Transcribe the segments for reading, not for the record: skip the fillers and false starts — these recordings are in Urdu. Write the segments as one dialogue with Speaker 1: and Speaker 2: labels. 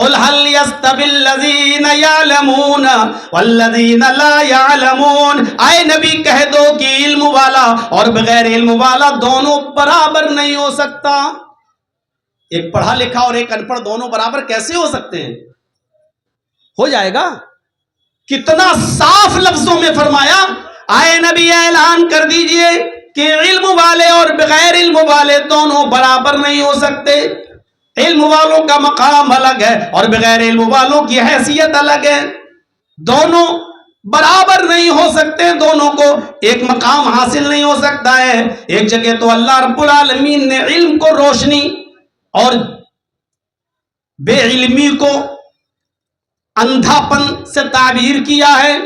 Speaker 1: قل هل يستوي الذين يعلمون والذين لا يعلمون، اے نبی کہہ دو کہ علم والا اور بغیر علم والا دونوں برابر نہیں ہو سکتا۔ ایک پڑھا لکھا اور ایک ان پڑھ دونوں برابر کیسے ہو سکتے ہیں؟ ہو جائے گا؟ کتنا صاف لفظوں میں فرمایا، اے نبی اعلان کر دیجئے کہ علم والے اور بغیر علم والے دونوں برابر نہیں ہو سکتے۔ علم والوں کا مقام الگ ہے اور بغیر علم والوں کی حیثیت الگ ہے، دونوں برابر نہیں ہو سکتے، دونوں کو ایک مقام حاصل نہیں ہو سکتا ہے۔ ایک جگہ تو اللہ رب العالمین نے علم کو روشنی اور بے علمی کو اندھا پن سے تعبیر کیا ہے۔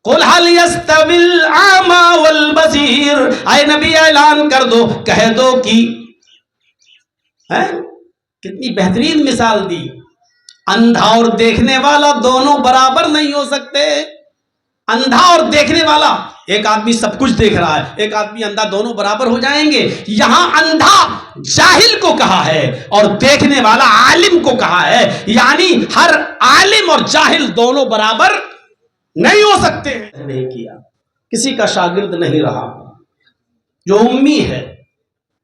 Speaker 1: قل هل يستوي الأعمى والبصير، اے نبی اعلان کر دو، کہہ دو کہ کتنی بہترین مثال دی، اندھا اور دیکھنے والا دونوں برابر نہیں ہو سکتے۔ اندھا اور دیکھنے والا، ایک آدمی سب کچھ دیکھ رہا ہے، ایک آدمی اندھا، دونوں برابر ہو جائیں گے؟ یہاں اندھا جاہل کو کہا ہے اور دیکھنے والا عالم کو کہا ہے، یعنی ہر عالم اور جاہل دونوں برابر نہیں ہو سکتے ہیں۔ نہیں کیا، کسی کا شاگرد نہیں رہا۔ جو امی ہے،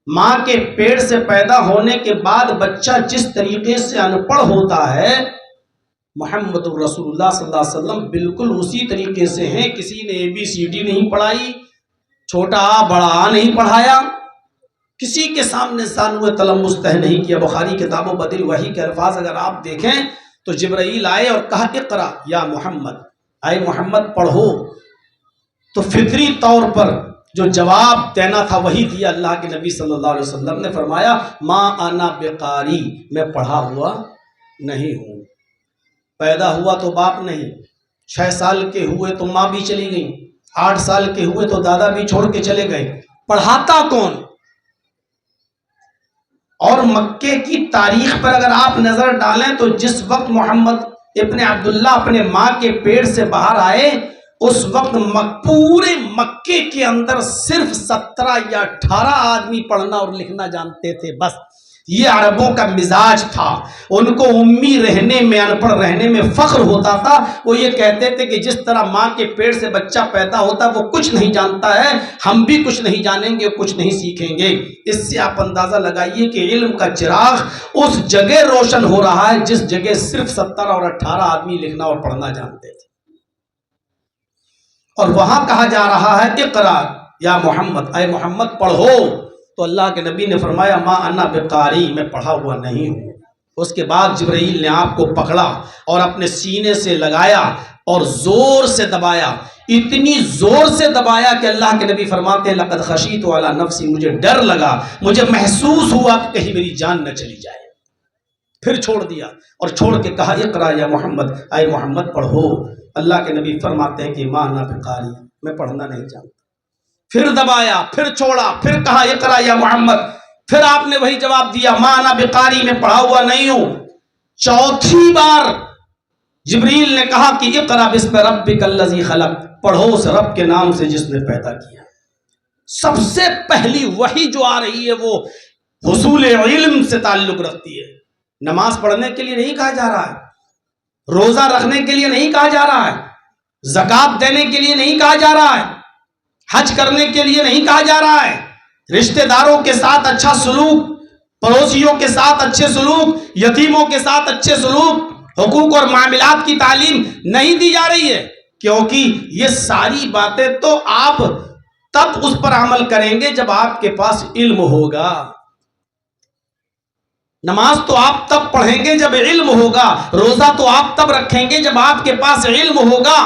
Speaker 1: ماں کے پیٹ سے پیدا ہونے کے بعد بچہ جس طریقے سے ان پڑھ ہوتا ہے، محمد رسول اللہ صلی اللہ علیہ وسلم بالکل اسی طریقے سے ہیں۔ کسی نے ABCD نہیں پڑھائی، چھوٹا آ بڑا آ نہیں پڑھایا، کسی کے سامنے ثانوِ تلمس طے نہیں کیا۔ بخاری کتاب و بدل وحی کے الفاظ اگر آپ دیکھیں تو جبرائیل آئے اور کہا اقرا یا محمد، اے محمد پڑھو، تو فطری طور پر جو جواب دینا تھا وہی دیا۔ اللہ کے نبی صلی اللہ علیہ وسلم نے فرمایا ما انا بقاری، میں پڑھا ہوا نہیں ہوں۔ پیدا ہوا تو باپ نہیں، 6 سال کے ہوئے تو ماں بھی چلی گئی، 8 سال کے ہوئے تو دادا بھی چھوڑ کے چلے گئے، پڑھاتا کون؟ اور مکے کی تاریخ پر اگر آپ نظر ڈالیں تو جس وقت محمد ابن عبداللہ اپنے ماں کے پیٹ سے باہر آئے، اس وقت پورے مکے کے اندر صرف 17 یا 18 آدمی پڑھنا اور لکھنا جانتے تھے، بس۔ یہ عربوں کا مزاج تھا، ان کو امی رہنے میں، ان پڑھ رہنے میں فخر ہوتا تھا۔ وہ یہ کہتے تھے کہ جس طرح ماں کے پیٹ سے بچہ پیدا ہوتا وہ کچھ نہیں جانتا ہے، ہم بھی کچھ نہیں جانیں گے، کچھ نہیں سیکھیں گے۔ اس سے آپ اندازہ لگائیے کہ علم کا چراغ اس جگہ روشن ہو رہا ہے جس جگہ صرف 17 اور 18 آدمی لکھنا اور پڑھنا جانتے تھے، اور وہاں کہا جا رہا ہے اقرا یا محمد، اے محمد پڑھو۔ تو اللہ کے نبی نے فرمایا ما انا بقاری، میں پڑھا ہوا نہیں ہوں۔ اس کے بعد جبرائیل نے آپ کو پکڑا اور اپنے سینے سے لگایا اور زور سے دبایا، اتنی زور سے دبایا کہ اللہ کے نبی فرماتے ہیں لقد خشیت علی نفسی، مجھے ڈر لگا، مجھے محسوس ہوا کہ کہیں میری جان نہ چلی جائے۔ پھر چھوڑ دیا اور چھوڑ کے کہا اقرا یا محمد، اے محمد پڑھو۔ اللہ کے نبی فرماتے ہیں کہ ما انا بقاری، میں پڑھنا نہیں جانتا۔ پھر دبایا، پھر چھوڑا، پھر کہا اقرا یا محمد، پھر آپ نے وہی جواب دیا ما انا بقاری، میں پڑھا ہوا نہیں ہوں۔ چوتھی بار جبریل نے کہا کہ اقرا بسم ربک الذی خلق، پڑھو اس رب کے نام سے جس نے پیدا کیا۔ سب سے پہلی وحی جو آ رہی ہے وہ حصول علم سے تعلق رکھتی ہے۔ نماز پڑھنے کے لیے نہیں کہا جا رہا ہے، روزہ رکھنے کے لیے نہیں کہا جا رہا ہے، زکوٰۃ دینے کے لیے نہیں کہا جا رہا ہے، حج کرنے کے لیے نہیں کہا جا رہا ہے، رشتہ داروں کے ساتھ اچھا سلوک، پڑوسیوں کے ساتھ اچھے سلوک، یتیموں کے ساتھ اچھے سلوک، حقوق اور معاملات کی تعلیم نہیں دی جا رہی ہے، کیونکہ یہ ساری باتیں تو آپ تب اس پر عمل کریں گے جب آپ کے پاس علم ہوگا۔ نماز تو آپ تب پڑھیں گے جب علم ہوگا، روزہ تو آپ تب رکھیں گے جب آپ کے پاس علم ہوگا۔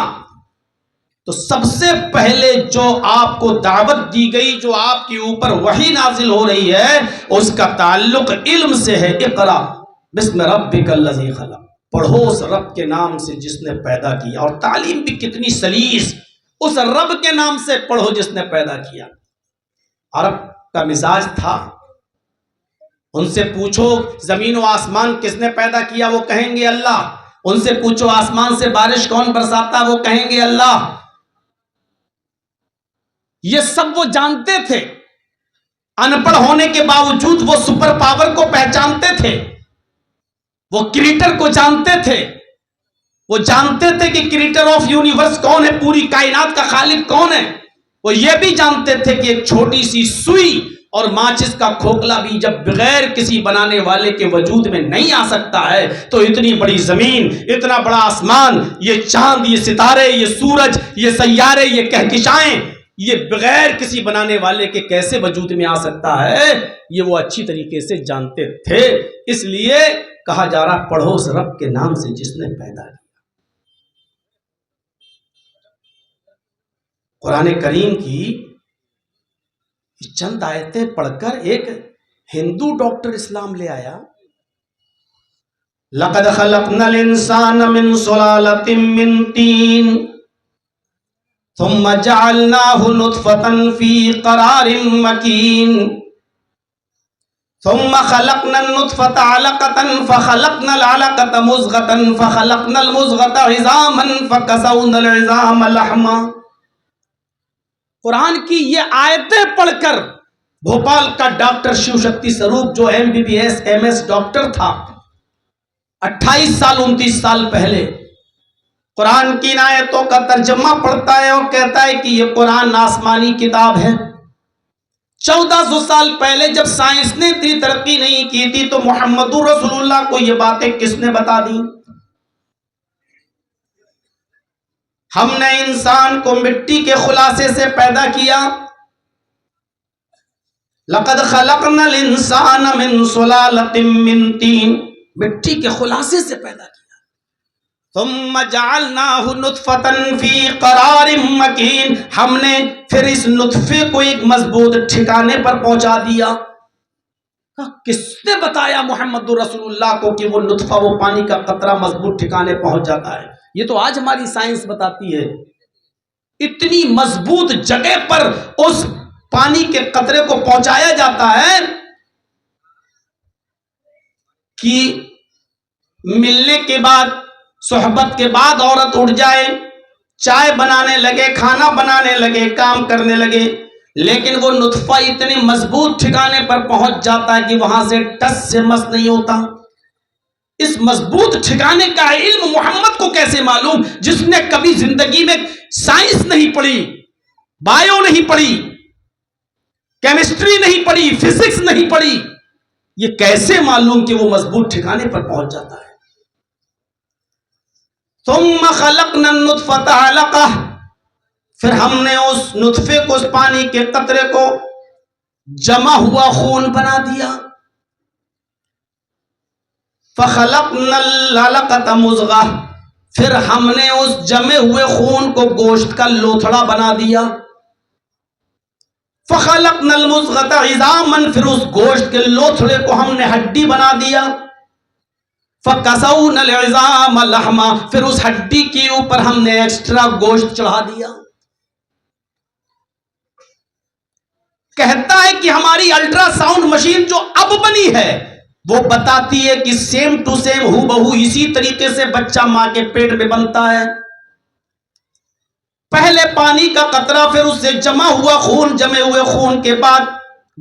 Speaker 1: تو سب سے پہلے جو آپ کو دعوت دی گئی، جو آپ کے اوپر وحی نازل ہو رہی ہے، اس کا تعلق علم سے ہے۔ اقرا بسم ربک الذی خلق، پڑھو اس رب کے نام سے جس نے پیدا کیا۔ اور تعلیم بھی کتنی سلیس، اس رب کے نام سے پڑھو جس نے پیدا کیا۔ عرب کا مزاج تھا، ان سے پوچھو زمین و آسمان کس نے پیدا کیا، وہ کہیں گے اللہ۔ ان سے پوچھو آسمان سے بارش کون برساتا، وہ کہیں گے اللہ۔ یہ سب وہ جانتے تھے، ان پڑھ ہونے کے باوجود وہ سپر پاور کو پہچانتے تھے۔ وہ کریٹر کو جانتے تھے، وہ جانتے تھے کہ کریٹر آف یونیورس کون ہے، پوری کائنات کا خالق کون ہے۔ وہ یہ بھی جانتے تھے کہ ایک چھوٹی سی سوئی اور ماچس کا کھوکھلا بھی جب بغیر کسی بنانے والے کے وجود میں نہیں آ سکتا ہے تو اتنی بڑی زمین، اتنا بڑا آسمان، یہ چاند، یہ ستارے، یہ سورج، یہ سیارے، یہ کہکشائیں، یہ بغیر کسی بنانے والے کے کیسے وجود میں آ سکتا ہے، یہ وہ اچھی طریقے سے جانتے تھے۔ اس لیے کہا جا رہا پڑھو اس رب کے نام سے جس نے پیدا کیا۔ قرآن کریم کی چند آیتیں پڑھ کر ایک ہندو ڈاکٹر اسلام لے آیا۔ لَقَدْ خَلَقْنَا الْإِنسَانَ مِنْ صُلَالَةٍ مِّن طِينٍ ثُمَّ جَعَلْنَاهُ نُطْفَةً فِي قَرَارٍ مَّكِينٍ ثُمَّ خَلَقْنَا النُّطْفَةَ عَلَقَةً فَخَلَقْنَا الْعَلَقَةَ مُضْغَةً فَخَلَقْنَا الْمُضْغَةَ عِظَامًا فَكَسَوْنَا الْعِظَامَ لَحْمًا۔ قرآن کی یہ آیتیں پڑھ کر بھوپال کا ڈاکٹر شیو شکتی سروپ جو MBBS MS ڈاکٹر تھا، 28 سال 29 سال پہلے قرآن کی ان آیتوں کا ترجمہ پڑھتا ہے اور کہتا ہے کہ یہ قرآن آسمانی کتاب ہے۔ 1400 سال پہلے جب سائنس نے اتنی ترقی نہیں کی تھی تو محمد رسول اللہ کو یہ باتیں کس نے بتا دی؟ ہم نے انسان کو مٹی کے خلاصے سے پیدا کیا۔ لَقَدْ خَلَقْنَا الْإِنسَانَ مِنْ صُلَالَةٍ مِّن طِينٍ، مٹی کے خلاصے سے پیدا کیا۔ ثُمَّ جَعَلْنَاهُ نُطْفَةً فِي قَرَارٍ مَّكِينٍ، ہم نے پھر اس نطفے کو ایک مضبوط ٹھکانے پر پہنچا دیا۔ کس نے بتایا محمد رسول اللہ کو کہ وہ نطفہ، وہ پانی کا قطرہ مضبوط ٹھکانے پہنچ جاتا ہے؟ یہ تو آج ہماری سائنس بتاتی ہے۔ اتنی مضبوط جگہ پر اس پانی کے قطرے کو پہنچایا جاتا ہے کہ ملنے کے بعد، صحبت کے بعد عورت اٹھ جائے، چائے بنانے لگے، کھانا بنانے لگے، کام کرنے لگے، لیکن وہ نطفہ اتنے مضبوط ٹھکانے پر پہنچ جاتا ہے کہ وہاں سے ٹس سے مس نہیں ہوتا۔ اس مضبوط ٹھکانے کا علم محمد کو کیسے معلوم، جس نے کبھی زندگی میں سائنس نہیں پڑھی، بایو نہیں پڑھی، کیمسٹری نہیں پڑھی، فزکس نہیں پڑھی؟ یہ کیسے معلوم کہ وہ مضبوط ٹھکانے پر پہنچ جاتا ہے؟ ثم خلقنا النطفة علقة، پھر ہم نے اس نطفے کو، اس پانی کے قطرے کو جمع ہوا خون بنا دیا۔ فخلقنا العلقة مضغة، پھر ہم نے اس جمے ہوئے خون کو گوشت کا لوتھڑا بنا دیا۔ فخلقنا المضغة عظاما، پھر اس گوشت کے لوتھڑے کو ہم نے ہڈی بنا دیا۔ فکسونا العظام لحما، پھر اس ہڈی کے اوپر ہم نے ایکسٹرا گوشت چڑھا دیا۔ کہتا ہے کہ ہماری الٹرا ساؤنڈ مشین جو اب بنی ہے وہ بتاتی ہے کہ سیم ٹو سیم، ہو بہو اسی طریقے سے بچہ ماں کے پیٹ میں بنتا ہے۔ پہلے پانی کا قطرہ، پھر اس سے جمع ہوا خون، جمے ہوئے خون کے بعد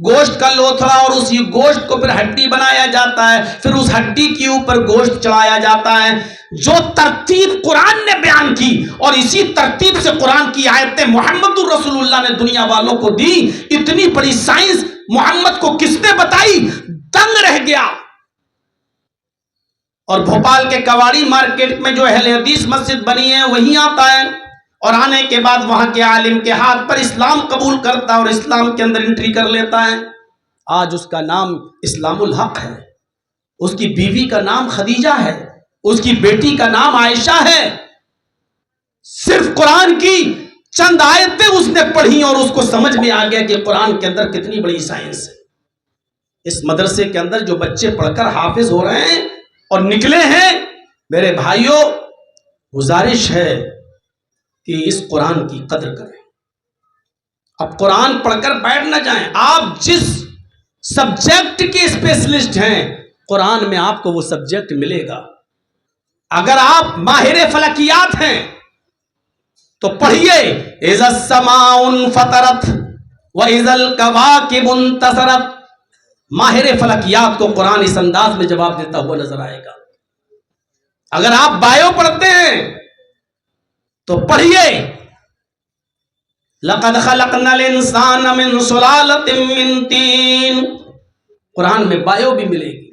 Speaker 1: گوشت کا لوتھڑا، اور اسی گوشت کو پھر ہڈی بنایا جاتا ہے، پھر اس ہڈی کے اوپر گوشت چڑھایا جاتا ہے۔ جو ترتیب قرآن نے بیان کی اور اسی ترتیب سے قرآن کی آیتیں محمد رسول اللہ نے دنیا والوں کو دی، اتنی بڑی سائنس محمد کو کس نے بتائی؟ دنگ رہ گیا۔ اور بھوپال کے کواڑی مارکیٹ میں جو اہل حدیث مسجد بنی ہے وہیں آتا ہے، اور آنے کے بعد وہاں کے عالم کے ہاتھ پر اسلام قبول کرتا ہے اور اسلام کے اندر انٹری کر لیتا ہے۔ آج اس کا نام اسلام الحق ہے، اس کی بیوی کا نام خدیجہ ہے، اس کی بیٹی کا نام عائشہ ہے۔ صرف قرآن کی چند آیتیں اس نے پڑھی اور اس کو سمجھ میں آ گیا کہ قرآن کے اندر کتنی بڑی سائنس ہے۔ اس مدرسے کے اندر جو بچے پڑھ کر حافظ ہو رہے ہیں اور نکلے ہیں، میرے بھائیوں گزارش ہے کہ اس قرآن کی قدر کریں۔ اب قرآن پڑھ کر بیٹھ نہ جائیں۔ آپ جس سبجیکٹ کے اسپیشلسٹ ہیں، قرآن میں آپ کو وہ سبجیکٹ ملے گا۔ اگر آپ ماہر فلکیات ہیں تو پڑھیے اذا السماء انفطرت واذا الکواکب انتثرت۔ ماہر فلکیات کو قرآن اس انداز میں جواب دیتا ہوا نظر آئے گا۔ اگر آپ بایو پڑھتے ہیں تو پڑھیے لقد خلقنا الانسان من سلالۃ من طین. قرآن میں بایو بھی ملے گی،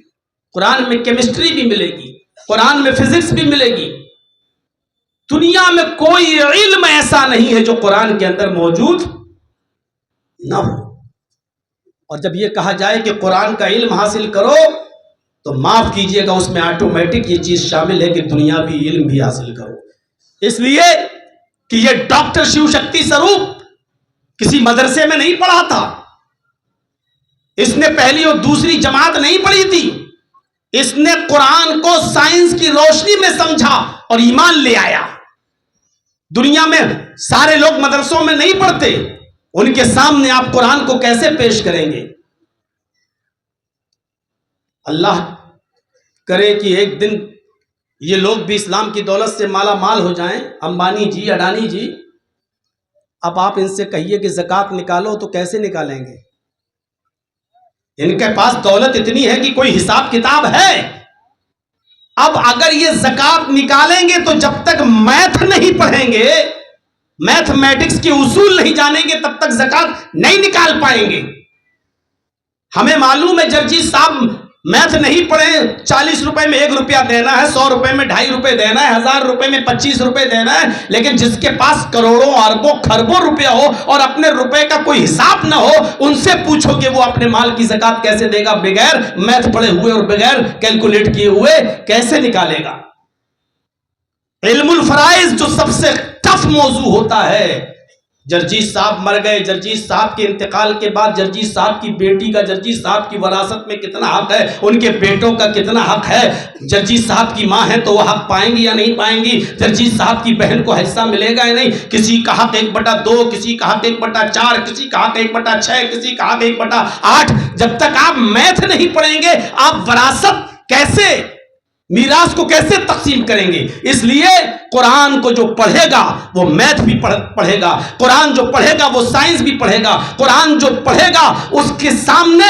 Speaker 1: قرآن میں کیمسٹری بھی ملے گی، قرآن میں فزکس بھی ملے گی. دنیا میں کوئی علم ایسا نہیں ہے جو قرآن کے اندر موجود نہ ہو. اور جب یہ کہا جائے کہ قرآن کا علم حاصل کرو تو معاف کیجئے گا اس میں آٹومیٹک یہ چیز شامل ہے کہ دنیاوی علم بھی حاصل کرو. اس لیے کہ یہ ڈاکٹر شیو شکتی سروپ کسی مدرسے میں نہیں پڑھا تھا، اس نے پہلی اور دوسری جماعت نہیں پڑھی تھی، اس نے قرآن کو سائنس کی روشنی میں سمجھا اور ایمان لے آیا. دنیا میں سارے لوگ مدرسوں میں نہیں پڑھتے، ان کے سامنے آپ قرآن کو کیسے پیش کریں گے؟ اللہ کرے کہ ایک دن یہ لوگ بھی اسلام کی دولت سے مالا مال ہو جائیں، امبانی جی، اڈانی جی. اب آپ ان سے کہیے کہ زکوٰۃ نکالو تو کیسے نکالیں گے؟ ان کے پاس دولت اتنی ہے کہ کوئی حساب کتاب ہے. اب اگر یہ زکوٰۃ نکالیں گے تو جب تک میتھ نہیں پڑھیں گے، میتھمیٹکس کے اصول نہیں جانیں گے، تب تک زکوٰۃ نہیں نکال پائیں گے. ہمیں معلوم ہے جرجیت صاحب میتھ نہیں پڑھے، 40 روپے میں 1 روپیہ دینا ہے، 100 روپے میں 2.5 روپے دینا ہے، 1000 روپے میں 25 روپے دینا ہے. لیکن جس کے پاس کروڑوں اربوں خربوں روپیہ ہو اور اپنے روپے کا کوئی حساب نہ ہو، ان سے پوچھو کہ وہ اپنے مال کی زکوٰۃ کیسے دے گا؟ بغیر میتھ پڑھے ہوئے اور بغیر کیلکولیٹ کیے ہوئے کیسے نکالے گا؟ علم الفرائض جو سب سے ٹف موضوع ہوتا ہے. جرجیت صاحب مر گئے، جرجیت صاحب کے انتقال کے بعد جرجیت صاحب کی بیٹی کا جرجیت صاحب کی وراثت میں کتنا حق ہے، ان کے بیٹوں کا کتنا حق ہے، جرجیت صاحب کی ماں ہے تو وہ حق پائیں گی یا نہیں پائیں گی، جرجیت صاحب کی بہن کو حصہ ملے گا یا نہیں. کسی کا حق 1/2، کسی کا حق 1/4، کسی کا حق 1/6، کسی کا حق 1/8. جب تک آپ میتھ نہیں پڑھیں گے آپ وراثت کیسے، میراث کو کیسے تقسیم کریں گے؟ اس لیے قرآن کو جو پڑھے گا وہ میتھ بھی پڑھے گا، قرآن جو پڑھے گا وہ سائنس بھی پڑھے گا، قرآن جو پڑھے گا اس کے سامنے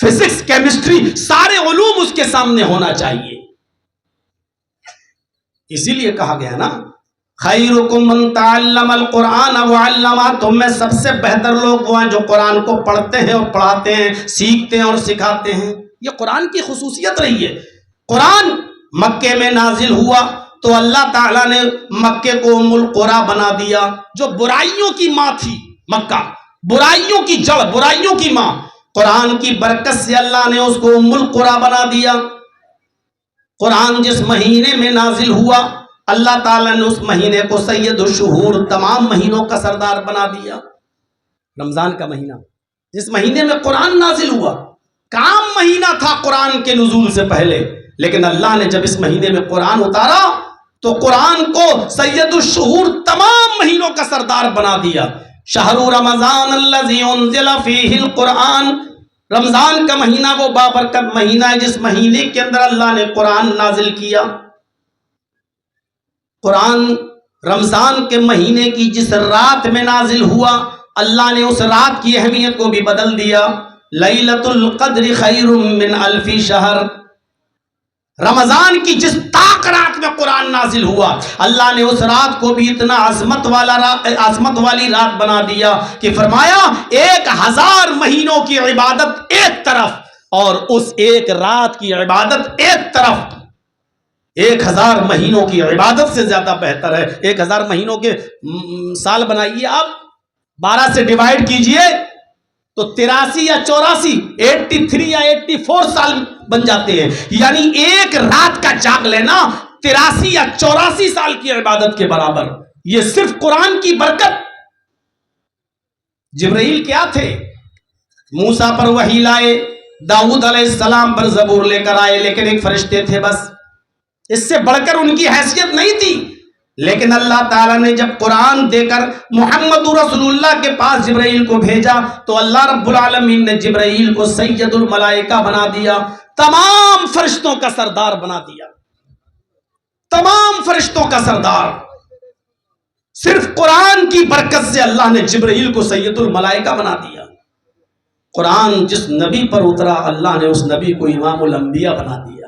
Speaker 1: فزکس، کیمسٹری، سارے علوم اس کے سامنے ہونا چاہیے. اسی لیے کہا گیا نا خیرکم من تعلم القرآن وعلمہ، تم میں سب سے بہتر لوگ وہ ہیں جو قرآن کو پڑھتے ہیں اور پڑھاتے ہیں، سیکھتے ہیں اور سکھاتے ہیں. یہ قرآن کی خصوصیت رہی ہے. قرآن مکے میں نازل ہوا تو اللہ تعالیٰ نے مکے کو ام القریٰ بنا دیا، جو برائیوں کی ماں تھی. مکہ برائیوں کی جڑ، برائیوں کی ماں. قرآن کی برکت سے اللہ نے اس کو ام القریٰ بنا دیا. قرآن جس مہینے میں نازل ہوا اللہ تعالیٰ نے اس مہینے کو سید الشہور، تمام مہینوں کا سردار بنا دیا. رمضان کا مہینہ جس مہینے میں قرآن نازل ہوا، کام مہینہ تھا قرآن کے نزول سے پہلے، لیکن اللہ نے جب اس مہینے میں قرآن اتارا تو قرآن کو سید الشہور، تمام مہینوں کا سردار بنا دیا. شہر رمضان الذی انزل فیہ القرآن، رمضان کا مہینہ وہ بابرکت مہینہ ہے جس مہینے کے اندر اللہ نے قرآن نازل کیا. قرآن رمضان کے مہینے کی جس رات میں نازل ہوا اللہ نے اس رات کی اہمیت کو بھی بدل دیا. لیلۃ القدر خیر من الف شہر، رمضان کی جس طاق رات میں قرآن نازل ہوا اللہ نے اس رات کو بھی اتنا عظمت والی رات بنا دیا کہ فرمایا 1000 مہینوں کی عبادت ایک طرف اور اس ایک رات کی عبادت ایک طرف. 1000 مہینوں کی عبادت سے زیادہ بہتر ہے. 1000 مہینوں کے سال بنائیے آپ، 12 سے ڈیوائیڈ کیجئے تو 83 یا 84، 83 یا 84 سال بن جاتے ہیں. یعنی ایک رات کا جاگ لینا 83 یا 84 سال کی عبادت کے برابر. یہ صرف قرآن کی برکت. جبرائیل کیا تھے؟ موسیٰ پر وحی لائے، داؤد علیہ السلام پر زبور لے کر آئے، لیکن ایک فرشتے تھے بس، اس سے بڑھ کر ان کی حیثیت نہیں تھی. لیکن اللہ تعالیٰ نے جب قرآن دے کر محمد رسول اللہ کے پاس جبرائیل کو بھیجا تو اللہ رب العالمین نے جبرائیل کو سید الملائکہ بنا دیا، تمام فرشتوں کا سردار بنا دیا. تمام فرشتوں کا سردار. صرف قرآن کی برکت سے اللہ نے جبرائیل کو سید الملائکہ بنا دیا. قرآن جس نبی پر اترا اللہ نے اس نبی کو امام الانبیاء بنا دیا.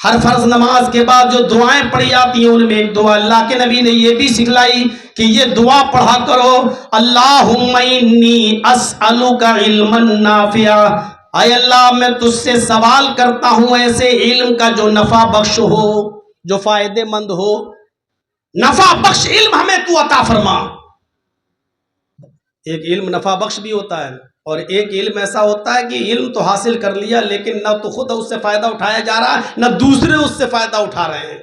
Speaker 1: ہر فرض نماز کے بعد جو دعائیں پڑھی جاتی ہیں ان میں ایک دعا اللہ کے نبی نے یہ بھی سکھلائی کہ یہ دعا پڑھا کرو، اللہم انی اسألک علما نافعا، اے اللہ میں تجھ سے سوال کرتا ہوں ایسے علم کا جو نفع بخش ہو، جو فائدے مند ہو، نفع بخش علم ہمیں تو عطا فرما۔ ایک علم نفع بخش بھی ہوتا ہے اور ایک علم ایسا ہوتا ہے کہ علم تو حاصل کر لیا لیکن نہ تو خود اس سے فائدہ اٹھایا جا رہا ہے نہ دوسرے اس سے فائدہ اٹھا رہے ہیں،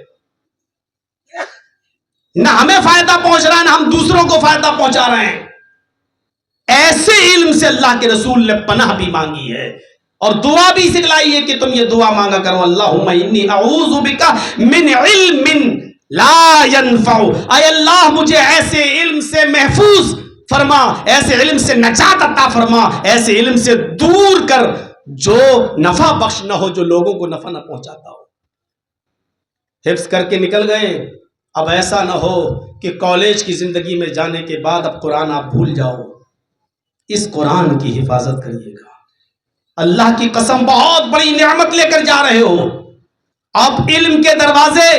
Speaker 1: نہ ہمیں فائدہ پہنچ رہا ہے نہ ہم دوسروں کو فائدہ پہنچا رہے ہیں۔ ایسے علم سے اللہ کے رسول نے پناہ بھی مانگی ہے اور دعا بھی سکھلائی ہے کہ تم یہ دعا مانگا کرو، اللہم انی اعوذ بک من علم لا ينفع، اے اللہ مجھے ایسے علم سے محفوظ فرما، ایسے علم سے نجات عطا فرما، ایسے علم سے دور کر جو نفع بخش نہ ہو، جو لوگوں کو نفع نہ پہنچاتا ہو۔ حفظ کر کے نکل گئے، اب ایسا نہ ہو کہ کالج کی زندگی میں جانے کے بعد اب قرآن آپ بھول جاؤ۔ اس قرآن کی حفاظت کریے گا، اللہ کی قسم بہت بڑی نعمت لے کر جا رہے ہو۔ اب علم کے دروازے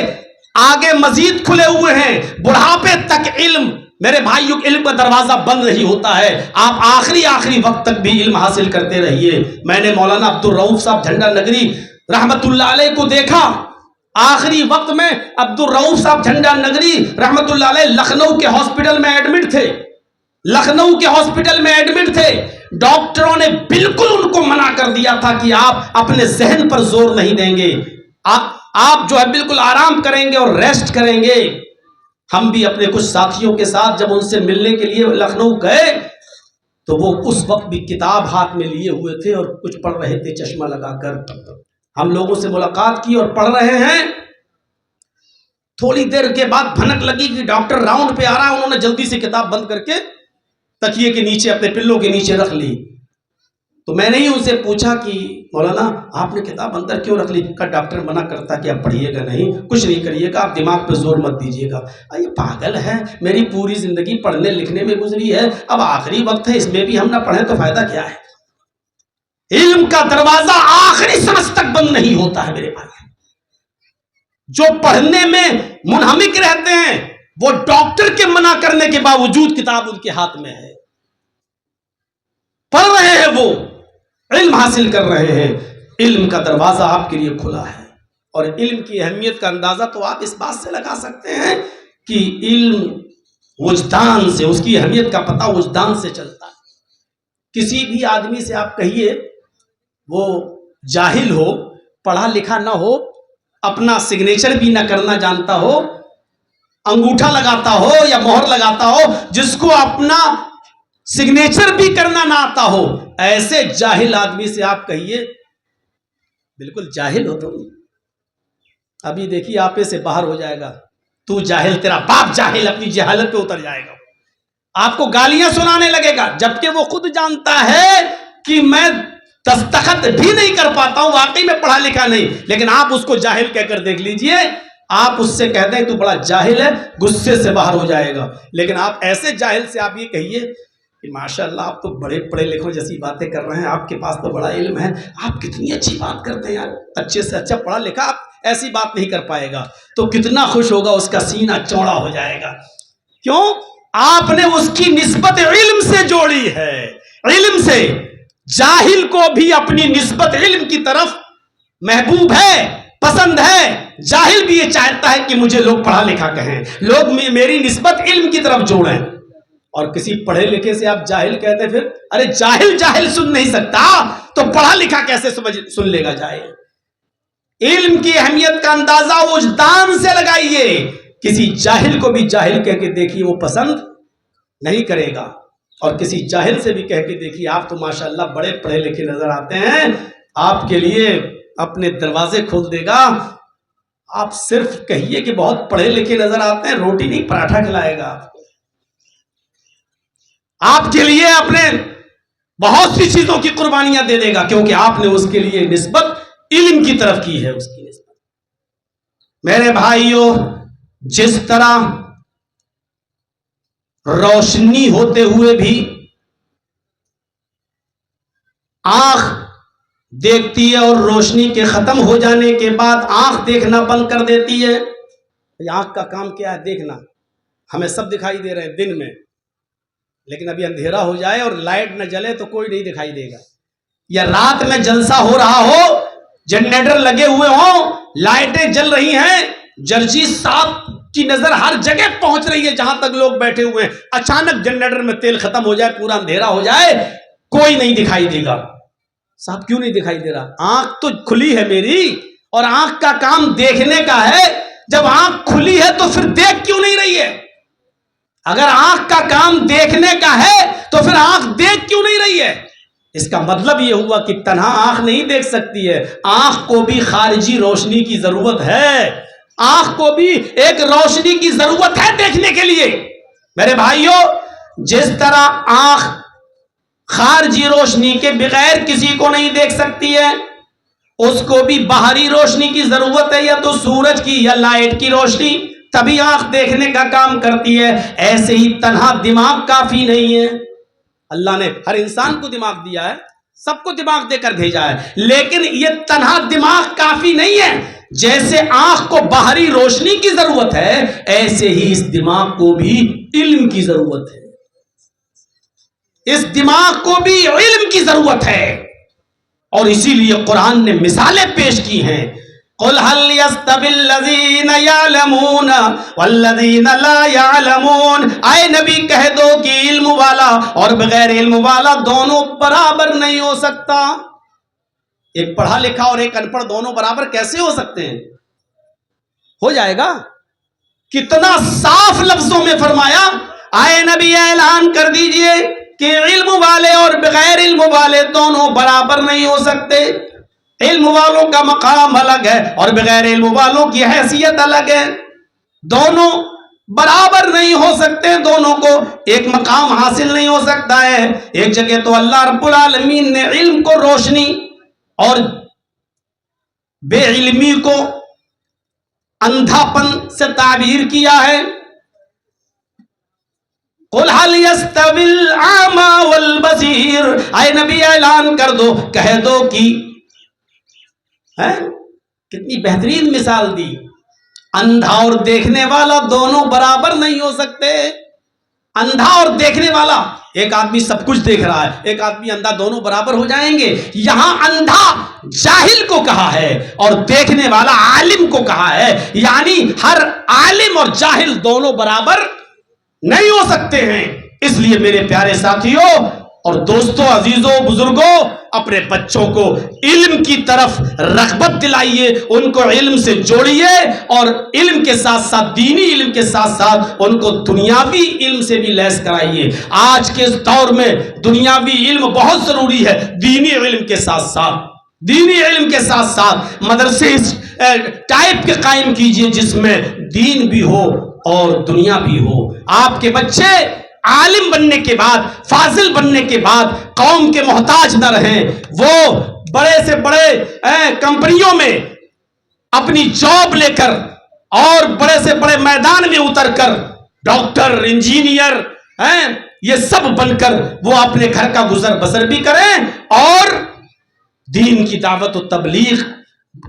Speaker 1: آگے مزید کھلے ہوئے ہیں، بڑھاپے تک علم، میرے بھائیوں، علم کا دروازہ بند نہیں ہوتا ہے، آپ آخری وقت تک بھی علم حاصل کرتے رہیے۔ میں نے مولانا عبدالرؤف صاحب جھنڈا نگری رحمت اللہ علیہ کو دیکھا، آخری وقت میں عبدالرؤف صاحب جھنڈا نگری رحمت اللہ علیہ لکھنؤ کے ہاسپٹل میں ایڈمٹ تھے، لکھنؤ کے ہاسپٹل میں ایڈمٹ تھے۔ ڈاکٹروں نے بالکل ان کو منع کر دیا تھا کہ آپ اپنے ذہن پر زور نہیں دیں گے، آپ جو ہے بالکل آرام کریں گے اور ریسٹ کریں گے۔ ہم بھی اپنے کچھ ساتھیوں کے ساتھ جب ان سے ملنے کے لیے لکھنؤ گئے تو وہ اس وقت بھی کتاب ہاتھ میں لیے ہوئے تھے اور کچھ پڑھ رہے تھے چشمہ لگا کر۔ ہم لوگوں سے ملاقات کی اور پڑھ رہے ہیں، تھوڑی دیر کے بعد بھنک لگی کہ ڈاکٹر راؤنڈ پہ آ رہا ہے، انہوں نے جلدی سے کتاب بند کر کے تکیے کے نیچے اپنے پلوں کے نیچے رکھ لی۔ تو میں نے ہی ان سے پوچھا کہ مولانا آپ نے کتاب اندر کیوں رکھ لی؟ کا ڈاکٹر منع کرتا کہ آپ پڑھیے گا نہیں، کچھ نہیں کریے گا، آپ دماغ پہ زور مت دیجیے گا۔ یہ پاگل ہے، میری پوری زندگی پڑھنے لکھنے میں گزری ہے، اب آخری وقت ہے، اس میں بھی ہم نہ پڑھیں تو فائدہ کیا ہے؟ علم کا دروازہ آخری سانس تک بند نہیں ہوتا ہے میرے بھائی۔ جو پڑھنے میں منہمک رہتے ہیں وہ ڈاکٹر کے منع کرنے کے باوجود کتاب ان کے ہاتھ میں ہے، پڑھ رہے ہیں، وہ علم حاصل کر رہے ہیں۔ علم کا دروازہ آپ کے لیے کھلا ہے اور علم کی اہمیت کا اندازہ تو آپ اس بات سے لگا سکتے ہیں کہ علم وجدان سے، اس کی اہمیت کا پتہ وجدان سے چلتا ہے۔ کسی بھی آدمی سے آپ کہیے وہ جاہل ہو، پڑھا لکھا نہ ہو، اپنا سگنیچر بھی نہ کرنا جانتا ہو، انگوٹھا لگاتا ہو یا مہر لگاتا ہو، جس کو اپنا سگنیچر بھی کرنا نہ آتا ہو، ایسے جاہل آدمی سے آپ کہیے بالکل جاہل ہو تم، ابھی دیکھیے آپے سے باہر ہو جائے گا، تو جاہل، تیرا باپ جاہل، اپنی جہالت پہ اتر جائے گا، آپ کو گالیاں سنانے لگے گا، جبکہ وہ خود جانتا ہے کہ میں دستخط بھی نہیں کر پاتا ہوں، واقعی میں پڑھا لکھا نہیں، لیکن آپ اس کو جاہل کہہ کر دیکھ لیجئے، آپ اس سے کہتے ہیں تو بڑا جاہل ہے، غصے سے باہر ہو جائے گا۔ لیکن آپ ایسے جاہل سے آپ یہ کہیے کہ ماشاءاللہ آپ تو بڑے پڑھے لکھوں جیسی باتیں کر رہے ہیں، آپ کے پاس تو بڑا علم ہے، آپ کتنی اچھی بات کرتے ہیں یار، اچھے سے اچھا پڑھا لکھا، آپ ایسی بات نہیں کر پائے گا، تو کتنا خوش ہوگا، اس کا سینہ چوڑا ہو جائے گا۔ کیوں؟ آپ نے اس کی نسبت علم سے جوڑی ہے، علم سے۔ جاہل کو بھی اپنی نسبت علم کی طرف محبوب ہے، پسند ہے، جاہل بھی یہ چاہتا ہے کہ مجھے لوگ پڑھا لکھا کہیں، لوگ میری نسبت علم کی طرف جوڑیں۔ اور کسی پڑھے لکھے سے آپ جاہل کہتے پھر، ارے جاہل جاہل سن نہیں سکتا تو پڑھا لکھا کیسے سن لے گا جاہل؟ علم کی اہمیت کا اندازہ وجدان سے لگائیے، کسی جاہل کو بھی جاہل کہہ کے دیکھیے، وہ پسند نہیں کرے گا، اور کسی جاہل سے بھی کہہ کے دیکھیے آپ تو ماشاءاللہ بڑے پڑھے لکھے نظر آتے ہیں، آپ کے لیے اپنے دروازے کھول دے گا۔ آپ صرف کہیے کہ بہت پڑھے لکھے نظر آتے ہیں، روٹی نہیں پراٹھا کھلائے گا آپ کے لیے، اپنے بہت سی چیزوں کی قربانیاں دے دے گا، کیونکہ آپ نے اس کے لیے نسبت علم کی طرف کی ہے، اس کی نسبت۔ میرے بھائیوں، جس طرح روشنی ہوتے ہوئے بھی آنکھ دیکھتی ہے اور روشنی کے ختم ہو جانے کے بعد آنکھ دیکھنا بند کر دیتی ہے. آنکھ کا کام کیا ہے؟ دیکھنا. ہمیں سب دکھائی دے رہے ہیں دن میں، لیکن ابھی اندھیرا ہو جائے اور لائٹ نہ جلے تو کوئی نہیں دکھائی دے گا. یا رات میں جلسہ ہو رہا ہو، جنریٹر لگے ہوئے ہوں، لائٹیں جل رہی ہیں، جرجی صاحب کی نظر ہر جگہ پہنچ رہی ہے جہاں تک لوگ بیٹھے ہوئے ہیں، اچانک جنریٹر میں تیل ختم ہو جائے، پورا اندھیرا ہو جائے، کوئی نہیں دکھائی دے گا. صاحب کیوں نہیں دکھائی دے رہا؟ آنکھ تو کھلی ہے میری، اور آنکھ کا کام دیکھنے کا ہے. جب آنکھ کھلی ہے تو پھر دیکھ کیوں نہیں رہی ہے؟ اگر آنکھ کا کام دیکھنے کا ہے تو پھر آنکھ دیکھ کیوں نہیں رہی ہے؟ اس کا مطلب یہ ہوا کہ تنہا آنکھ نہیں دیکھ سکتی ہے، آنکھ کو بھی خارجی روشنی کی ضرورت ہے. آنکھ کو بھی ایک روشنی کی ضرورت ہے دیکھنے کے لیے. میرے بھائیوں، جس طرح آنکھ خارجی روشنی کے بغیر کسی کو نہیں دیکھ سکتی ہے، اس کو بھی باہری روشنی کی ضرورت ہے، یا تو سورج کی یا لائٹ کی روشنی، تبھی آنکھ دیکھنے کا کام کرتی ہے. ایسے ہی تنہا دماغ کافی نہیں ہے. اللہ نے ہر انسان کو دماغ دیا ہے، سب کو دماغ دے کر بھیجا ہے، لیکن یہ تنہا دماغ کافی نہیں ہے. جیسے آنکھ کو باہری روشنی کی ضرورت ہے، ایسے ہی اس دماغ کو بھی علم کی ضرورت ہے. اس دماغ کو بھی علم کی ضرورت ہے. اور اسی لیے قرآن نے مثالیں پیش کی ہیں. قُلْ هَلْ يَسْتَوِي الَّذِينَ يَعْلَمُونَ وَالَّذِينَ لَا يَعْلَمُونَ. اے نبی کہہ دو کہ علم والا اور بغیر علم والا دونوں برابر نہیں ہو سکتا. ایک پڑھا لکھا اور ایک ان پڑھ دونوں برابر کیسے ہو سکتے ہیں؟ ہو جائے گا. کتنا صاف لفظوں میں فرمایا. اے نبی اعلان کر دیجئے کہ علم والے اور بغیر علم والے دونوں برابر نہیں ہو سکتے. علم والوں کا مقام الگ ہے اور بغیر علم والوں کی حیثیت الگ ہے. دونوں برابر نہیں ہو سکتے، دونوں کو ایک مقام حاصل نہیں ہو سکتا ہے. ایک جگہ تو اللہ رب العالمین نے علم کو روشنی اور بے علمی کو اندھا پن سے تعبیر کیا ہے. قُلْ هَلْ يَسْتَوِي الْأَعْمَى وَالْبَصِيرُ. اے نبی اعلان کر دو، کہہ دو کہ کتنی بہترین مثال دی. اندھا اور دیکھنے والا دونوں برابر نہیں ہو سکتے. اندھا اور دیکھنے والا، ایک آدمی سب کچھ دیکھ رہا ہے، ایک آدمی اندھا، دونوں برابر ہو جائیں گے؟ یہاں اندھا جاہل کو کہا ہے اور دیکھنے والا عالم کو کہا ہے. یعنی ہر عالم اور جاہل دونوں برابر نہیں ہو سکتے ہیں. اس لیے میرے پیارے ساتھیوں اور دوستوں، عزیزوں، بزرگوں، اپنے بچوں کو علم کی طرف رغبت دلائیے، ان کو علم سے جوڑیے، اور علم کے ساتھ ساتھ، دینی علم کے ساتھ ساتھ ان کو دنیاوی علم سے بھی لیس کرائیے. آج کے اس دور میں دنیاوی علم بہت ضروری ہے. دینی علم کے ساتھ ساتھ، دینی علم کے ساتھ ساتھ مدرسے اس ٹائپ کے قائم کیجئے جس میں دین بھی ہو اور دنیا بھی ہو. آپ کے بچے عالم بننے کے بعد، فاضل بننے کے بعد قوم کے محتاج نہ رہیں. وہ بڑے سے بڑے کمپنیوں میں اپنی جاب لے کر اور بڑے سے بڑے میدان میں اتر کر ڈاکٹر، انجینئر، یہ سب بن کر وہ اپنے گھر کا گزر بسر بھی کریں اور دین کی دعوت و تبلیغ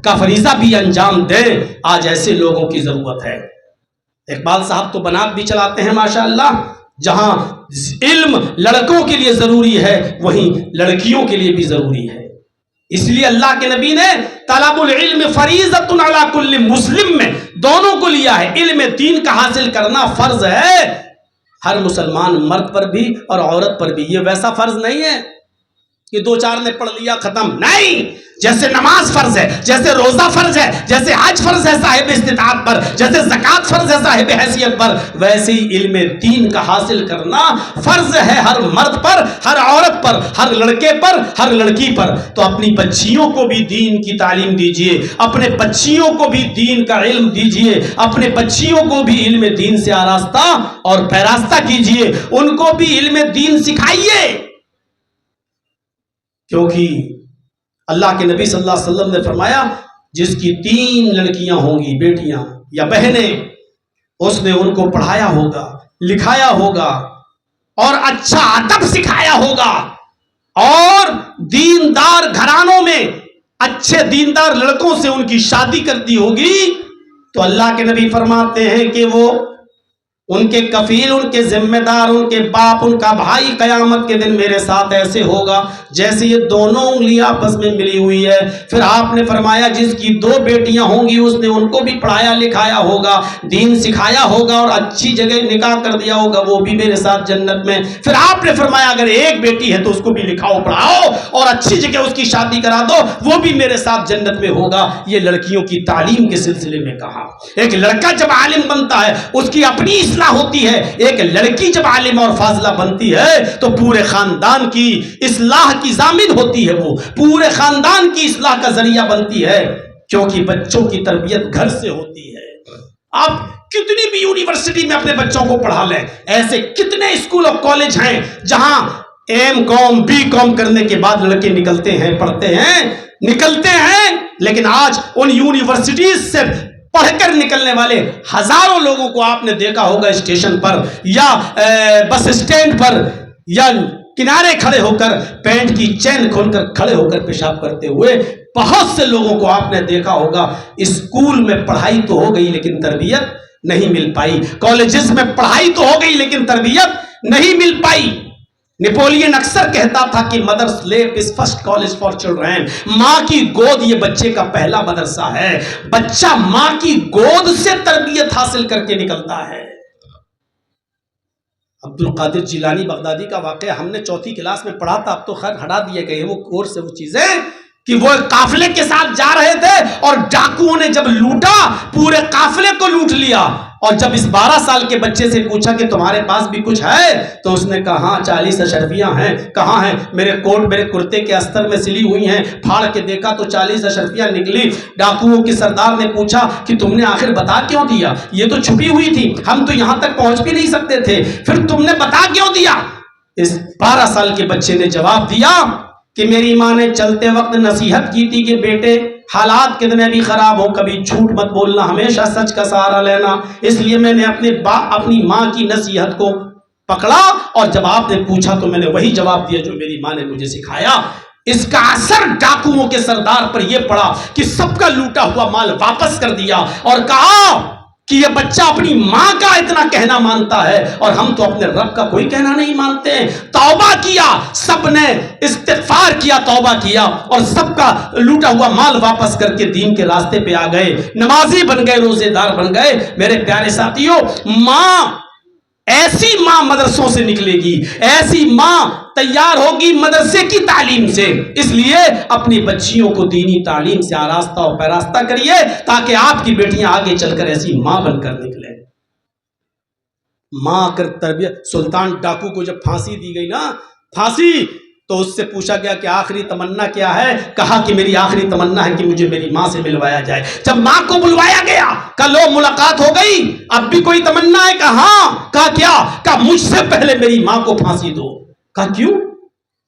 Speaker 1: کا فریضہ بھی انجام دیں. آج ایسے لوگوں کی ضرورت ہے. اقبال صاحب تو بنات بھی چلاتے ہیں ماشاءاللہ. جہاں علم لڑکوں کے لیے ضروری ہے وہیں لڑکیوں کے لیے بھی ضروری ہے. اس لیے اللہ کے نبی نے طلب العلم فریضۃ علی کل مسلم میں دونوں کو لیا ہے. علم دین کا حاصل کرنا فرض ہے ہر مسلمان مرد پر بھی اور عورت پر بھی. یہ ویسا فرض نہیں ہے کہ دو چار نے پڑھ لیا ختم. نہیں، جیسے نماز فرض ہے، جیسے روزہ فرض ہے، جیسے حج فرض ہے صاحب استطاعت پر، جیسے زکوٰۃ فرض ہے صاحب حیثیت پر، ویسے ہی علم دین کا حاصل کرنا فرض ہے ہر مرد پر، ہر عورت پر، ہر لڑکے پر، ہر لڑکی پر. تو اپنی بچیوں کو بھی دین کی تعلیم دیجئے، اپنے بچیوں کو بھی دین کا علم دیجئے، اپنے بچیوں کو بھی علم دین سے آراستہ اور پیراستہ کیجئے، ان کو بھی علم دین سکھائیے. کیونکہ اللہ کے نبی صلی اللہ علیہ وسلم نے فرمایا جس کی 3 لڑکیاں ہوں گی، بیٹیاں یا بہنیں، اس نے ان کو پڑھایا ہوگا، لکھایا ہوگا اور اچھا ادب سکھایا ہوگا اور دیندار گھرانوں میں اچھے دیندار لڑکوں سے ان کی شادی کرتی ہوگی تو اللہ کے نبی فرماتے ہیں کہ وہ ان کے کفیل، ان کے ذمہ دار، ان کے باپ، ان کا بھائی قیامت کے دن میرے ساتھ ایسے ہوگا جیسے یہ دونوں انگلیاں آپس میں ملی ہوئی ہے۔ پھر آپ نے فرمایا جس کی 2 بیٹیاں ہوں گی اس نے ان کو بھی پڑھایا لکھایا ہوگا، دین سکھایا ہوگا اور اچھی جگہ نکاح کر دیا ہوگا، وہ بھی میرے ساتھ جنت میں۔ پھر آپ نے فرمایا اگر ایک بیٹی ہے تو اس کو بھی لکھاؤ پڑھاؤ اور اچھی جگہ اس کی شادی کرا دو، وہ بھی میرے ساتھ جنت میں ہوگا۔ یہ لڑکیوں کی تعلیم کے سلسلے میں کہا۔ ایک لڑکا جب عالم بنتا ہے اس کی اپنی اصلاح ہوتی ہے، ایک لڑکی جب عالمہ اور فاضلہ بنتی ہے تو پورے خاندان کی اصلاح کی ضامن ہوتی ہے، وہ پورے خاندان کی اصلاح کا ذریعہ بنتی ہے، کیونکہ بچوں کی تربیت گھر سے ہوتی ہے۔ آپ کتنی بھی یونیورسٹی میں اپنے بچوں کو پڑھا لیں، ایسے کتنے اسکول اور کالج ہیں جہاں ایم کام بی کام کرنے کے بعد لڑکے نکلتے ہیں، پڑھتے ہیں، نکلتے ہیں، لیکن آج ان یونیورسٹیز سے پڑھ کر نکلنے والے ہزاروں لوگوں کو آپ نے دیکھا ہوگا اسٹیشن پر یا بس اسٹینڈ پر یا کنارے کھڑے ہو کر پینٹ کی چین کھول کر کھڑے ہو کر پیشاب کرتے ہوئے۔ بہت سے لوگوں کو آپ نے دیکھا ہوگا اسکول میں پڑھائی تو ہو گئی لیکن تربیت نہیں مل پائی، کالجز میں پڑھائی تو ہو گئی لیکن تربیت نہیں مل پائی۔ نیپولین اکثر کہتا تھا کہ مدرس لیپ از فرسٹ کالج فار چلڈرن، ماں کی گود یہ بچے کا پہلا مدرسہ ہے۔ بچہ ماں کی گود سے تربیت حاصل کر کے نکلتا ہے۔ عبد القادر جیلانی بغدادی کا واقعہ ہم نے 4th کلاس میں پڑھا تھا، اب تو خیر ہٹا دیے گئے وہ کورس سے وہ چیزیں، کہ وہ قافلے کے ساتھ جا رہے تھے اور ڈاکوؤں نے جب لوٹا پورے قافلے کو لوٹ لیا، اور جب اس 12 سال کے بچے سے پوچھا کہ تمہارے پاس بھی کچھ ہے تو اس نے کہا ہاں 40 اشرفیاں ہیں۔ کہاں ہیں؟ میرے کوٹ میرے کرتے کے استر میں سلی ہوئی ہیں۔ پھاڑ کے دیکھا تو 40 اشرفیاں نکلی۔ ڈاکوؤں کے سردار نے پوچھا کہ تم نے آخر بتا کیوں دیا؟ یہ تو چھپی ہوئی تھی، ہم تو یہاں تک پہنچ بھی نہیں سکتے تھے، پھر تم نے بتا کیوں دیا؟ اس 12 سال کے بچے نے جواب دیا کہ میری ماں نے چلتے وقت نصیحت کی تھی کہ بیٹے حالات کتنے بھی خراب ہو کبھی جھوٹ مت بولنا، ہمیشہ سچ کا سہارا لینا، اس لیے میں نے اپنی ماں کی نصیحت کو پکڑا اور جب آپ نے پوچھا تو میں نے وہی جواب دیا جو میری ماں نے مجھے سکھایا۔ اس کا اثر ڈاکوؤں کے سردار پر یہ پڑا کہ سب کا لوٹا ہوا مال واپس کر دیا اور کہا کہ یہ بچہ اپنی ماں کا اتنا کہنا مانتا ہے اور ہم تو اپنے رب کا کوئی کہنا نہیں مانتے ہیں۔ توبہ کیا، سب نے استغفار کیا، توبہ کیا اور سب کا لوٹا ہوا مال واپس کر کے دین کے راستے پہ آ گئے، نمازی بن گئے، روزے دار بن گئے۔ میرے پیارے ساتھیوں، ایسی ماں مدرسوں سے نکلے گی، ایسی ماں تیار ہوگی مدرسے کی تعلیم سے۔ اس لیے اپنی بچیوں کو دینی تعلیم سے آراستہ اور پیراستہ کریے تاکہ آپ کی بیٹیاں آگے چل کر ایسی ماں بن کر نکلیں۔ ماں کر تربیت۔ سلطان ڈاکو کو جب پھانسی دی گئی نا، پھانسی، تو اس سے پوچھا گیا کہ آخری تمنا کیا ہے؟ کہا کہ میری آخری تمنا ہے کہ مجھے میری ماں سے ملوایا جائے۔ جب ماں کو بلوایا گیا، کہا لو ملاقات ہو گئی، اب بھی کوئی تمنا ہے؟ کہا ہاں۔ کہا کیا؟ کہا مجھ سے پہلے میری ماں کو پھانسی دو۔ کہا کیوں؟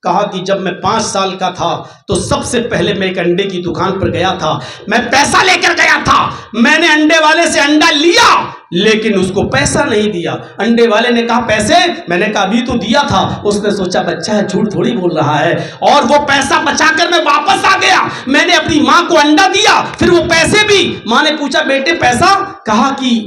Speaker 1: کہا کہ جب میں 5 سال کا تھا تو سب سے پہلے میں ایک انڈے کی دکان پر گیا تھا، میں پیسہ لے کر گیا تھا، میں نے انڈے والے سے انڈا لیا لیکن اس کو پیسہ نہیں دیا۔ انڈے والے نے کہا پیسے؟ میں نے کہا ابھی تو دیا تھا۔ اس نے سوچا بچہ ہے جھوٹ تھوڑی بول رہا ہے، اور وہ پیسہ بچا کر میں واپس آ گیا، میں نے اپنی ماں کو انڈا دیا، پھر وہ پیسے بھی۔ ماں نے پوچھا بیٹے پیسہ؟ کہا کہ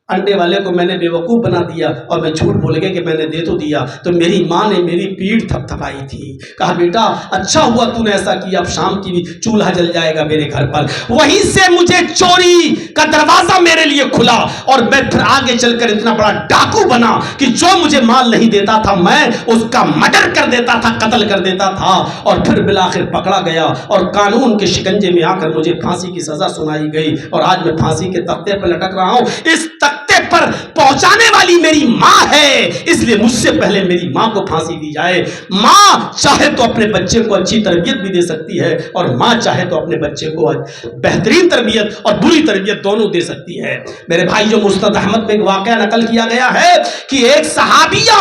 Speaker 1: انڈے والے کو میں نے بے وقوف بنا دیا اور میں جھوٹ بول گیا کہ میں نے دے تو دیا، تو میری ماں نے میری پیٹھ تھپ تھپائی تھی۔ کہا بیٹا اچھا ہوا تو نے ایسا کیا، اب شام کی بھی چولہا جل جائے گا میرے گھر پر۔ وہیں سے مجھے چوری کا دروازہ میرے لیے کھلا اور میں پھر آگے چل کر اتنا بڑا ڈاکو بنا کہ جو مجھے مال نہیں دیتا تھا میں اس کا مرڈر کر دیتا تھا، قتل کر دیتا تھا، اور پھر بالآخر پکڑا گیا اور قانون کے شکنجے میں آ کر مجھے پھانسی کی سزا سنائی گئی اور آج میں پھانسی کے تختے پر لٹک رہا ہوں۔ اس تختے پر پہنچانے والی میری ماں ہے، اس لیے مجھ سے پہلے میری ماں کو پھانسی دی جائے۔ ماں چاہے تو اپنے بچے کو اچھی تربیت بھی دے سکتی ہے اور ماں چاہے تو اپنے بچے کو بہترین تربیت اور بری تربیت دونوں دے سکتی ہے۔ میرے بھائی جو مسند احمد میں ایک واقعہ نقل کیا گیا ہے کہ ایک صحابیہ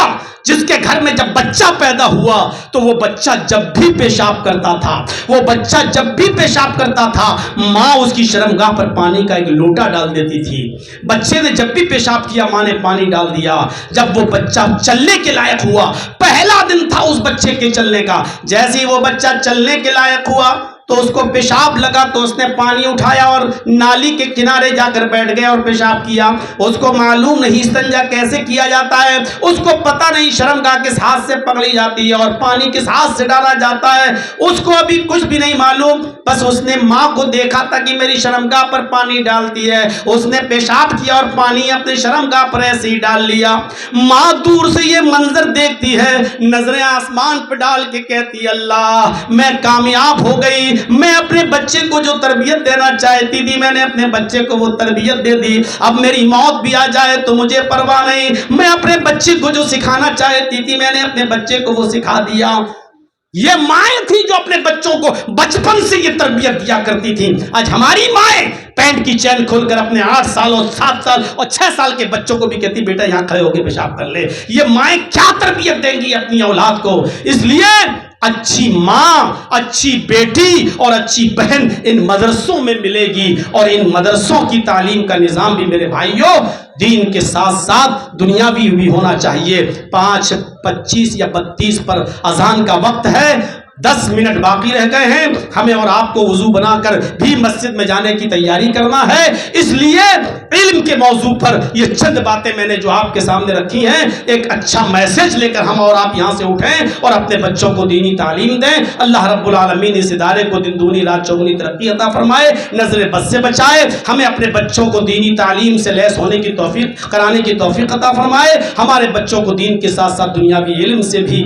Speaker 1: جس کے گھر میں جب بچہ پیدا ہوا تو وہ بچہ جب بھی پیشاب کرتا تھا، وہ بچہ جب بھی پیشاب کرتا تھا، ماں اس کی شرمگاہ پر پانی کا ایک لوٹا ڈال دیتی تھی۔ بچے نے جب بھی پیشاب کیا ماں نے پانی ڈال دیا۔ جب وہ بچہ چلنے کے لائق ہوا، پہلا دن تھا اس بچے کے چلنے کا، جیسے ہی وہ بچہ چلنے کے لائق ہوا تو اس کو پیشاب لگا تو اس نے پانی اٹھایا اور نالی کے کنارے جا کر بیٹھ گیا اور پیشاب کیا۔ اس کو معلوم نہیں استنجا کیسے کیا جاتا ہے، اس کو پتہ نہیں شرمگاہ کس ہاتھ سے پکڑی جاتی ہے اور پانی کس ہاتھ سے ڈالا جاتا ہے، اس کو ابھی کچھ بھی نہیں معلوم۔ بس اس نے ماں کو دیکھا تھا کہ میری شرمگاہ پر پانی ڈالتی ہے، اس نے پیشاب کیا اور پانی اپنی شرمگاہ پر ایسے ہی ڈال لیا۔ ماں دور سے یہ منظر دیکھتی ہے، نظریں آسمان پہ ڈال کے کہتی ہے اللہ میں کامیاب ہو گئی، میں اپنے بچے کو جو تربیت دینا چاہتی تھی میں نے اپنے بچے کو وہ تربیت دے دی، اب میری موت بھی آ جائے تو مجھے پرواہ نہیں، میں اپنے بچے کو جو سکھانا چاہتی تھی میں نے اپنے بچے کو وہ سکھا دیا۔ یہ مائیں تھی جو اپنے بچوں کو بچپن سے یہ تربیت دیا کرتی تھی۔ آج ہماری مائیں پینٹ کی چین کھول کر اپنے 8 سال اور 7 سال اور 6 سال کے بچوں کو بھی کہتی بیٹا یہاں کھڑے ہو کے پیشاب کر لے۔ یہ مائیں کیا تربیت دیں گی اپنی اولاد کو؟ اس لیے اچھی ماں، اچھی بیٹی اور اچھی بہن ان مدرسوں میں ملے گی، اور ان مدرسوں کی تعلیم کا نظام بھی میرے بھائیوں دین کے ساتھ ساتھ دنیاوی بھی ہونا چاہیے۔ 5:25 یا 32 پر اذان کا وقت ہے، 10 منٹ باقی رہ گئے ہیں، ہمیں اور آپ کو وضو بنا کر بھی مسجد میں جانے کی تیاری کرنا ہے۔ اس لیے علم کے موضوع پر یہ چند باتیں میں نے جو آپ کے سامنے رکھی ہیں، ایک اچھا میسج لے کر ہم اور آپ یہاں سے اٹھیں اور اپنے بچوں کو دینی تعلیم دیں۔ اللہ رب العالمین اس ادارے کو دن دونی رات چوگنی ترقی عطا فرمائے، نظر بد سے بچائے، ہمیں اپنے بچوں کو دینی تعلیم سے لیس ہونے کی توفیق کرانے کی توفیق عطا فرمائے، ہمارے بچوں کو دین کے ساتھ ساتھ دنیاوی علم سے بھی